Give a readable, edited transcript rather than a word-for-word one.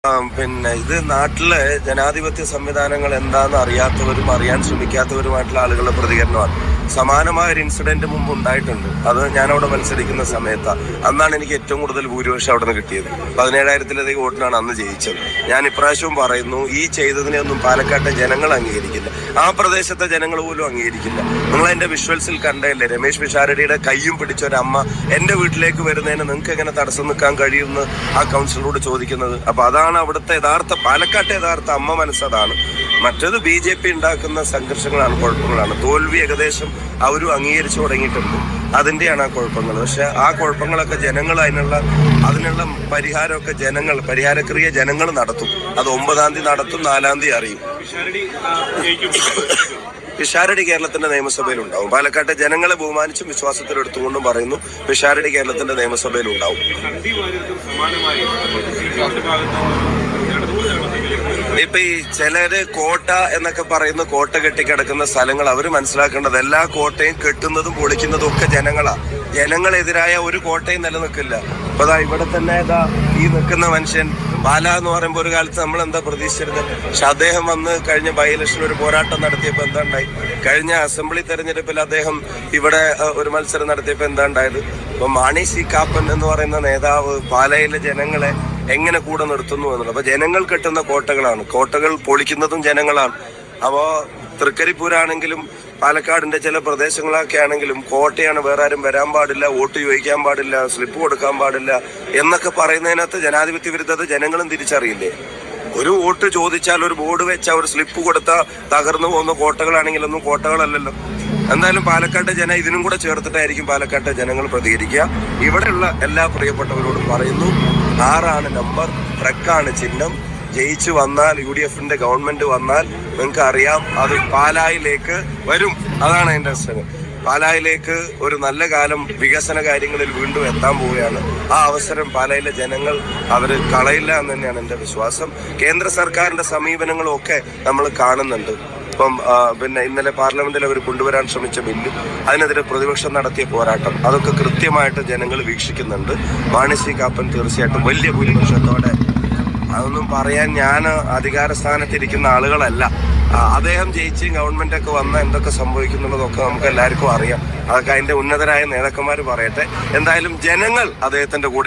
പിന്നെ ഇത് നാട്ടിലെ ജനാധിപത്യ സംവിധാനങ്ങൾ എന്താണെന്ന് അറിയാത്തവരും അറിയാൻ ശ്രമിക്കാത്തവരുമായിട്ടുള്ള ആളുകളുടെ പ്രതികരണമാണ്. സമാനമായ ഒരു ഇൻസിഡന്റ് മുമ്പ് ഉണ്ടായിട്ടുണ്ട്. അത് ഞാനവിടെ മത്സരിക്കുന്ന സമയത്താണ്. അന്നാണ് എനിക്ക് ഏറ്റവും കൂടുതൽ ഭൂരിപക്ഷം അവിടെ നിന്ന് കിട്ടിയത്. 17,000-ലധികം വോട്ടിനാണ് അന്ന് ജയിച്ചത്. ഞാൻ ഇപ്രാവശ്യവും പറയുന്നു, ഈ ചെയ്തതിനെ ഒന്നും പാലക്കാട്ടെ ജനങ്ങൾ അംഗീകരിക്കില്ല, ആ പ്രദേശത്തെ ജനങ്ങൾ പോലും അംഗീകരിക്കില്ല. നിങ്ങൾ എന്റെ വിഷ്വൽസിൽ കണ്ടല്ലേ, രമേശ് പിഷാരടിയുടെ കയ്യും പിടിച്ചൊരമ്മ എന്റെ വീട്ടിലേക്ക് വരുന്നതിന് നിങ്ങൾക്ക് എങ്ങനെ തടസ്സം നിൽക്കാൻ കഴിയുമെന്ന് ആ കൗൺസിലറോട് ചോദിക്കുന്നത്. അപ്പൊ അതാണ് അവിടുത്തെ പാലക്കാട്ടെ യഥാർത്ഥ അമ്മ മനസ്സതാണ്. മറ്റത് BJP ഉണ്ടാക്കുന്ന സംഘർഷങ്ങളാണ്, കുഴപ്പങ്ങളാണ്. തോൽവി ഏകദേശം അവരും അംഗീകരിച്ചു തുടങ്ങിയിട്ടുണ്ട്. അതിന്റെയാണ് ആ കുഴപ്പങ്ങൾ. പക്ഷെ ആ കുഴപ്പങ്ങളൊക്കെ ജനങ്ങൾ അതിനുള്ള പരിഹാരക്രിയ ജനങ്ങൾ നടത്തും. അത് 9-ാം തീയതി നടത്തും, 4-ാം തീയതി അറിയും. പിഷാരടി കേരളത്തിന്റെ നിയമസഭയിൽ ഉണ്ടാവും. പാലക്കാട്ടെ ജനങ്ങളെ ബഹുമാനിച്ചും വിശ്വാസത്തിലെടുത്തുകൊണ്ടും പറയുന്നു, പിഷാരടി കേരളത്തിന്റെ നിയമസഭയിൽ ഉണ്ടാവും. ഇപ്പൊ ഈ ചിലര് കോട്ട എന്നൊക്കെ പറയുന്ന കോട്ട കെട്ടിക്കിടക്കുന്ന സ്ഥലങ്ങൾ അവർ മനസ്സിലാക്കേണ്ടത്, എല്ലാ കോട്ടയും കെട്ടുന്നതും പൊളിക്കുന്നതും ഒക്കെ ജനങ്ങളാ. ജനങ്ങളെതിരായ ഒരു കോട്ടയും നിലനിൽക്കില്ല. ഇപ്പൊ ഇവിടെ തന്നെ ഈ നിൽക്കുന്ന മനുഷ്യൻ പാല എന്ന് പറയുമ്പോൾ ഒരു കാലത്ത് നമ്മൾ എന്താ പ്രതീക്ഷിച്ചിരുന്നത്? പക്ഷെ അദ്ദേഹം വന്ന് കഴിഞ്ഞ ബൈ ഇലക്ഷൻ ഒരു പോരാട്ടം നടത്തിയപ്പോൾ എന്താ ഉണ്ടായി? കഴിഞ്ഞ അസംബ്ലി തെരഞ്ഞെടുപ്പിൽ അദ്ദേഹം ഇവിടെ ഒരു മത്സരം നടത്തിയപ്പോൾ എന്താ ഉണ്ടായത്? ഇപ്പൊ മാണി സി കാപ്പൻ എന്ന് പറയുന്ന നേതാവ് പാലയിലെ ജനങ്ങളെ എങ്ങനെ കൂടെ നിർത്തുന്നു എന്നുള്ളത്. അപ്പൊ ജനങ്ങൾ കെട്ടുന്ന കോട്ടകളാണ്, കോട്ടകൾ പൊളിക്കുന്നതും ജനങ്ങളാണ്. അപ്പോ തൃക്കരിപ്പൂരാണെങ്കിലും പാലക്കാടിന്റെ ചില പ്രദേശങ്ങളൊക്കെ ആണെങ്കിലും കോട്ടയാണ്, വേറെ ആരും വരാൻ പാടില്ല, വോട്ട് ചോദിക്കാൻ പാടില്ല, സ്ലിപ്പ് കൊടുക്കാൻ പാടില്ല എന്നൊക്കെ പറയുന്നതിനകത്ത് ജനാധിപത്യ വിരുദ്ധത ജനങ്ങളും തിരിച്ചറിയില്ലേ? ഒരു വോട്ട് ചോദിച്ചാൽ ഒരു ബോർഡ് വെച്ചാൽ ഒരു സ്ലിപ്പ് കൊടുത്താൽ തകർന്നു പോകുന്ന കോട്ടകളാണെങ്കിലൊന്നും കോട്ടകളല്ലല്ലോ. എന്തായാലും പാലക്കാട്ടെ ജനം ഇതിനും കൂടെ ചേർത്തിട്ടായിരിക്കും പാലക്കാട്ടെ ജനങ്ങൾ പ്രതികരിക്കുക. ഇവിടെയുള്ള എല്ലാ പ്രിയപ്പെട്ടവരോടും പറയുന്നു, 6 നമ്പർ, ട്രക്കാണ് ചിഹ്നം. ജയിച്ചു വന്നാൽ, UDFന്റെ ഗവൺമെന്റ് വന്നാൽ നിങ്ങൾക്ക് അറിയാം, അത് പാലായിലേക്ക് വരും. അതാണ് എന്റെ അവസരം. പാലായിലേക്ക് ഒരു നല്ല കാലം വികസന കാര്യങ്ങളിൽ വീണ്ടും എത്താൻ പോവുകയാണ്. ആ അവസരം പാലായിലെ ജനങ്ങൾ അവര് കളയില്ല എന്ന് തന്നെയാണ് എന്റെ വിശ്വാസം. കേന്ദ്ര സർക്കാരിന്റെ സമീപനങ്ങളും ഒക്കെ നമ്മൾ കാണുന്നുണ്ട്. ഇപ്പം പിന്നെ ഇന്നലെ പാർലമെന്റിൽ അവർ കൊണ്ടുവരാൻ ശ്രമിച്ച ബില്ല്, അതിനെതിരെ പ്രതിപക്ഷം നടത്തിയ പോരാട്ടം, അതൊക്കെ കൃത്യമായിട്ട് ജനങ്ങൾ വീക്ഷിക്കുന്നുണ്ട്. മാണി സി കാപ്പൻ തീർച്ചയായിട്ടും വലിയ ഭൂരിപക്ഷത്തോടെ, അതൊന്നും പറയാൻ ഞാൻ അധികാര സ്ഥാനത്തിരിക്കുന്ന ആളുകളല്ല. അദ്ദേഹം ജയിച്ച് ഗവൺമെന്റ് ഒക്കെ വന്നാൽ എന്തൊക്കെ സംഭവിക്കുന്നുള്ളതൊക്കെ നമുക്ക് എല്ലാവർക്കും അറിയാം. അതൊക്കെ അതിന്റെ ഉന്നതരായ നേതാക്കന്മാർ പറയട്ടെ. എന്തായാലും ജനങ്ങൾ അദ്ദേഹത്തിന്റെ കൂടെ